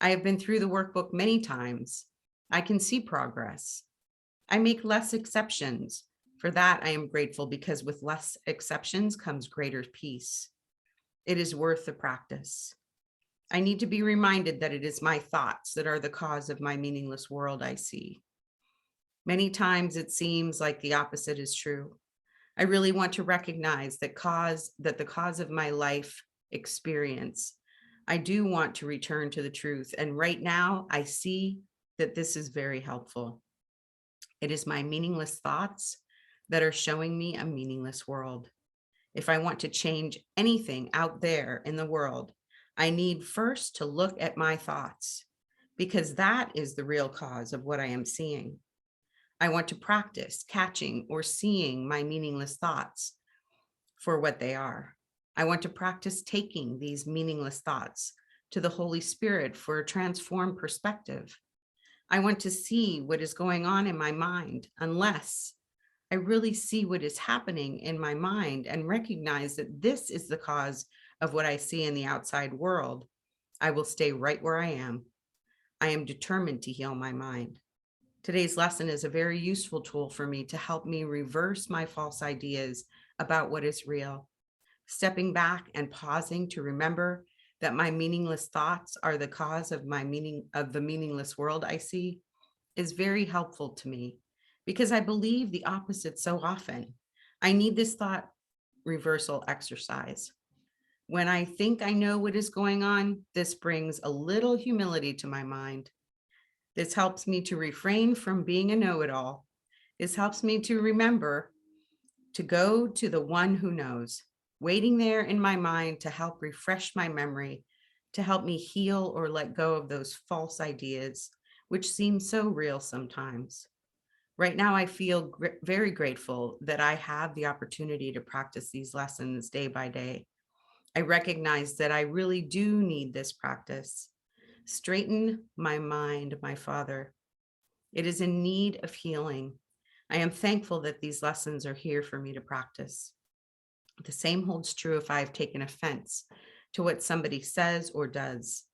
I have been through the workbook many times. I can see progress. I make less exceptions. For that, I am grateful because with less exceptions comes greater peace. It is worth the practice. I need to be reminded that it is my thoughts that are the cause of my meaningless world I see. Many times it seems like the opposite is true. I really want to recognize that the cause of my life experience. I do want to return to the truth. And right now I see that this is very helpful. It is my meaningless thoughts that are showing me a meaningless world. If I want to change anything out there in the world, I need first to look at my thoughts, because that is the real cause of what I am seeing. I want to practice catching or seeing my meaningless thoughts for what they are. I want to practice taking these meaningless thoughts to the Holy Spirit for a transformed perspective. I want to see what is going on in my mind. Unless I really see what is happening in my mind and recognize that this is the cause of what I see in the outside world, I will stay right where I am. I am determined to heal my mind. Today's lesson is a very useful tool for me to help me reverse my false ideas about what is real. Stepping back and pausing to remember that my meaningless thoughts are the cause of the meaningless world I see is very helpful to me, because I believe the opposite so often. I need this thought reversal exercise. When I think I know what is going on, this brings a little humility to my mind. This helps me to refrain from being a know-it-all. This helps me to remember to go to the one who knows, waiting there in my mind to help refresh my memory, to help me heal or let go of those false ideas, which seem so real sometimes. Right now, I feel very grateful that I have the opportunity to practice these lessons day by day. I recognize that I really do need this practice. Straighten my mind, my Father. It is in need of healing. I am thankful that these lessons are here for me to practice. The same holds true if I have taken offense to what somebody says or does.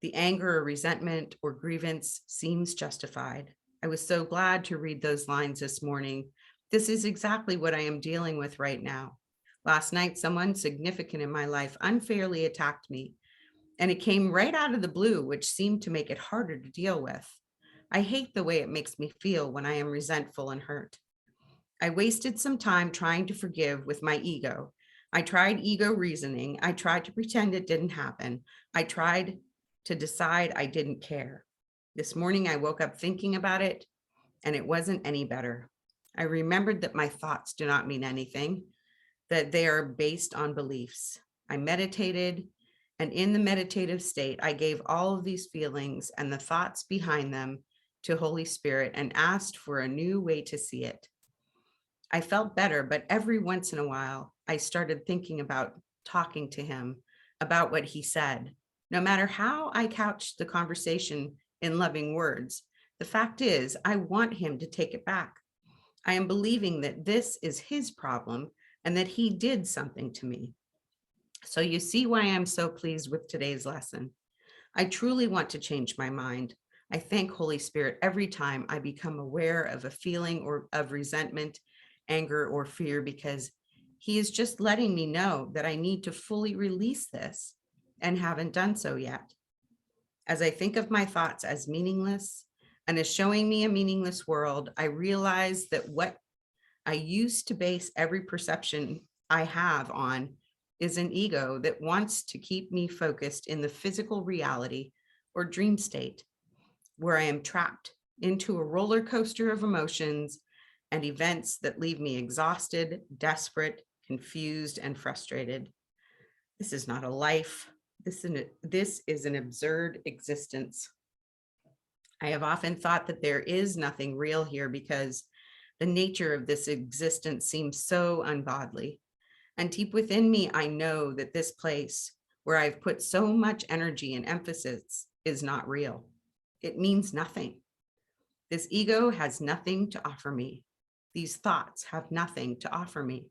The anger or resentment or grievance seems justified. I was so glad to read those lines this morning. This is exactly what I am dealing with right now. Last night, someone significant in my life unfairly attacked me, and it came right out of the blue, which seemed to make it harder to deal with. I hate the way it makes me feel when I am resentful and hurt. I wasted some time trying to forgive with my ego. I tried ego reasoning. I tried to pretend it didn't happen. I tried to decide I didn't care. This morning, I woke up thinking about it, and it wasn't any better. I remembered that my thoughts do not mean anything, that they are based on beliefs. I meditated, and in the meditative state, I gave all of these feelings and the thoughts behind them to Holy Spirit and asked for a new way to see it. I felt better, but every once in a while, I started thinking about talking to him about what he said. No matter how I couched the conversation in loving words, the fact is, I want him to take it back. I am believing that this is his problem and that he did something to me. So you see why I'm so pleased with today's lesson. I truly want to change my mind. I thank Holy Spirit every time I become aware of a feeling or of resentment, anger, or fear, because he is just letting me know that I need to fully release this and haven't done so yet. As I think of my thoughts as meaningless and as showing me a meaningless world, I realize that what I used to base every perception I have on is an ego that wants to keep me focused in the physical reality or dream state, where I am trapped into a roller coaster of emotions and events that leave me exhausted, desperate, confused, and frustrated. This is not a life. This is an absurd existence. I have often thought that there is nothing real here because the nature of this existence seems so ungodly. And deep within me, I know that this place where I've put so much energy and emphasis is not real. It means nothing. This ego has nothing to offer me. These thoughts have nothing to offer me.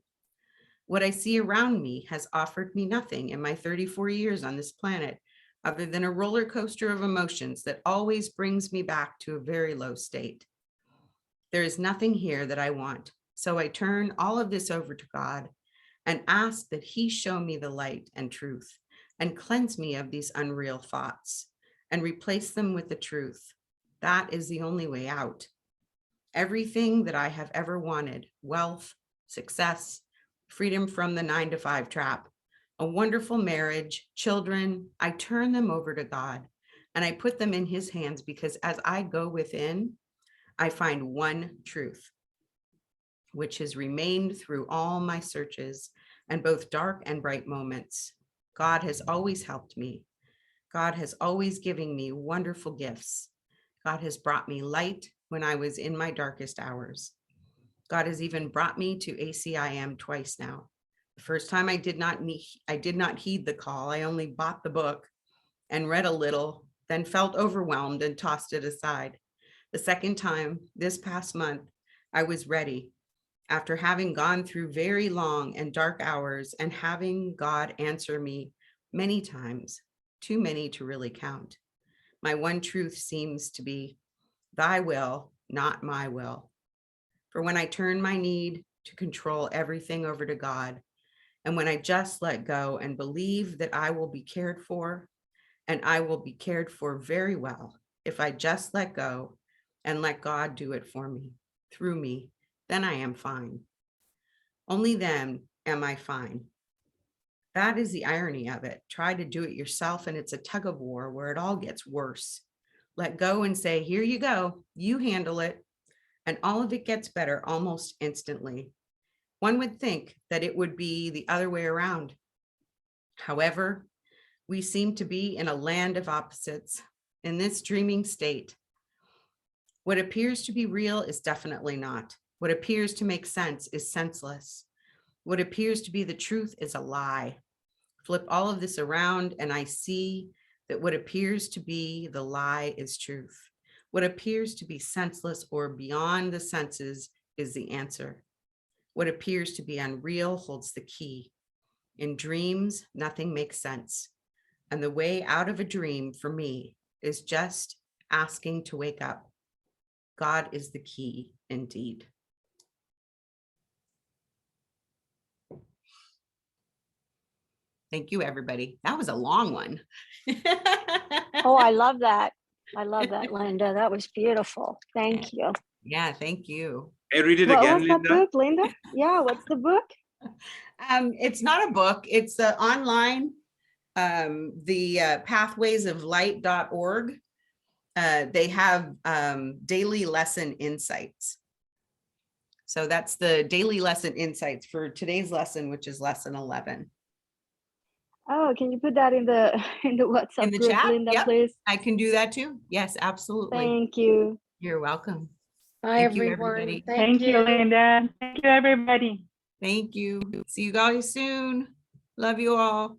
What I see around me has offered me nothing in my 34 years on this planet, other than a roller coaster of emotions that always brings me back to a very low state. There is nothing here that I want. So I turn all of this over to God and ask that he show me the light and truth and cleanse me of these unreal thoughts and replace them with the truth. That is the only way out. Everything that I have ever wanted, wealth, success, freedom from the 9-to-5 trap, a wonderful marriage, children, I turn them over to God and I put them in his hands, because as I go within, I find one truth, which has remained through all my searches and both dark and bright moments. God has always helped me. God has always given me wonderful gifts. God has brought me light when I was in my darkest hours. God has even brought me to ACIM twice now. The first time I did not heed the call. I only bought the book and read a little, then felt overwhelmed and tossed it aside. The second time, this past month, I was ready after having gone through very long and dark hours and having God answer me many times, too many to really count. My one truth seems to be, thy will, not my will. For when I turn my need to control everything over to God, and when I just let go and believe that I will be cared for, and I will be cared for very well, if I just let go and let God do it for me, through me, then I am fine. Only then am I fine. That is the irony of it. Try to do it yourself, and it's a tug of war where it all gets worse. Let go and say, here you go, you handle it, and all of it gets better almost instantly. One would think that it would be the other way around. However, we seem to be in a land of opposites in this dreaming state. What appears to be real is definitely not. What appears to make sense is senseless. What appears to be the truth is a lie. Flip all of this around and I see that what appears to be the lie is truth. What appears to be senseless or beyond the senses is the answer. What appears to be unreal holds the key. In dreams, nothing makes sense. And the way out of a dream for me is just asking to wake up. God is the key indeed. Thank you, everybody. That was a long one. Oh, I love that. I love that, Linda. That was beautiful. Thank you. Yeah, thank you. I read it What again, was that Linda. book, Linda? Yeah, what's the book? It's not a book, it's online. The pathwaysoflight.org. They have daily lesson insights. So that's the daily lesson insights for today's lesson, which is lesson 11. Oh, can you put that in the WhatsApp In the group, chat? Linda, Yep. please? I can do that too. Yes, absolutely. Thank you. You're welcome. Bye, Thank you, everyone. everybody. Thank you. Linda. Thank you, everybody. Thank you. See you guys soon. Love you all.